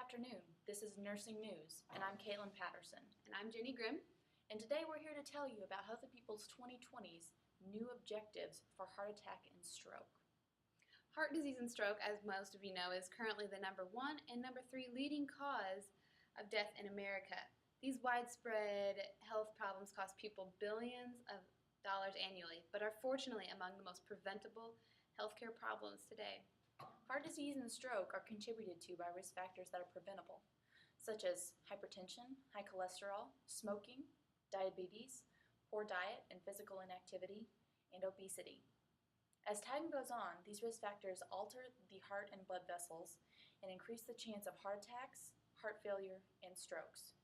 afternoon. This is Nursing News, and I'm Patterson. And I'm Ginny Grimm. And today we're here to tell you about Healthy People's 2020's new objectives for heart attack and stroke. Heart disease and stroke, as most of you know, is currently the #1 and #3 leading cause of death in America. These widespread health problems cost people billions of dollars annually, but are fortunately among the most preventable healthcare problems today. Heart disease and stroke are contributed to by risk factors that are preventable, such as hypertension, high cholesterol, smoking, diabetes, poor diet and physical inactivity, and obesity. As time goes on, these risk factors alter the heart and blood vessels and increase the chance of heart attacks, heart failure, and strokes.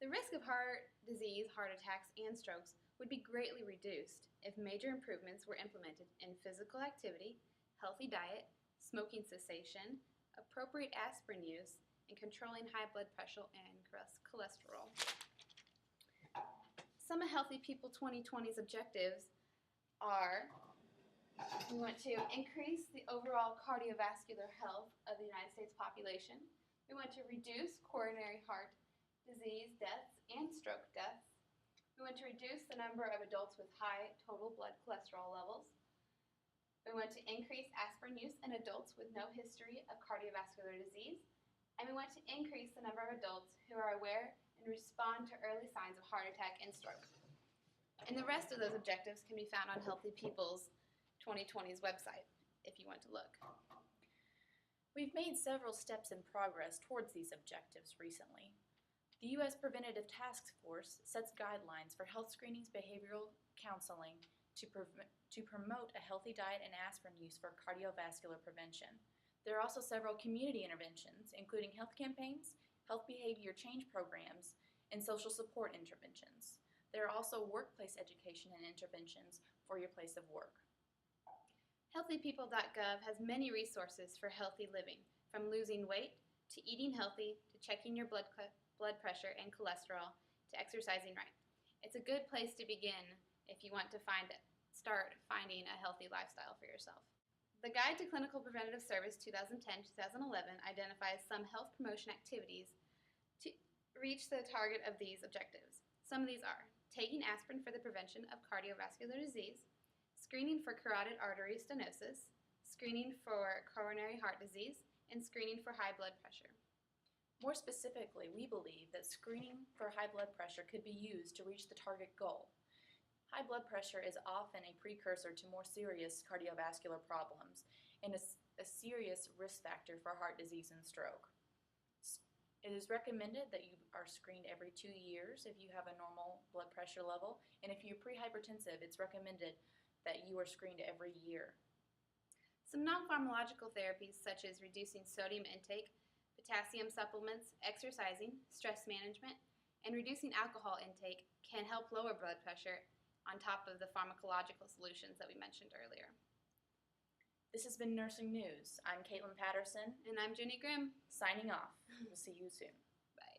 The risk of heart disease, heart attacks, and strokes would be greatly reduced if major improvements were implemented in physical activity, healthy diet, smoking cessation, appropriate aspirin use, and controlling high blood pressure and cholesterol. Some of Healthy People 2020's objectives are: we want to increase the overall cardiovascular health of the United States population. We want to reduce coronary heart disease deaths and stroke deaths. We want to reduce the number of adults with high total blood cholesterol levels. We want to increase aspirin use in adults with no history of cardiovascular disease. And we want to increase the number of adults who are aware and respond to early signs of heart attack and stroke. And the rest of those objectives can be found on Healthy People's 2020's website, if you want to look. We've made several steps in progress towards these objectives recently. The U.S. Preventative Task Force sets guidelines for health screenings, behavioral counseling to promote a healthy diet and aspirin use for cardiovascular prevention. There are also several community interventions, including health campaigns, health behavior change programs, and social support interventions. There are also workplace education and interventions for your place of work. HealthyPeople.gov has many resources for healthy living, from losing weight to eating healthy to checking your blood pressure and cholesterol to exercising right. It's a good place to begin if you want to start finding a healthy lifestyle for yourself. The Guide to Clinical Preventative Service 2010-2011 identifies some health promotion activities to reach the target of these objectives. Some of these are taking aspirin for the prevention of cardiovascular disease, screening for carotid artery stenosis, screening for coronary heart disease, and screening for high blood pressure. More specifically, we believe that screening for high blood pressure could be used to reach the target goal. High blood pressure is often a precursor to more serious cardiovascular problems and is a serious risk factor for heart disease and stroke. It is recommended that you are screened every 2 years if you have a normal blood pressure level, and if you're prehypertensive, it's recommended that you are screened every year. Some non-pharmacological therapies such as reducing sodium intake, potassium supplements, exercising, stress management, and reducing alcohol intake can help lower blood pressure on top of the pharmacological solutions that we mentioned earlier. This has been Nursing News. I'm Patterson. And I'm Ginny Grimm. Signing off. We'll see you soon. Bye.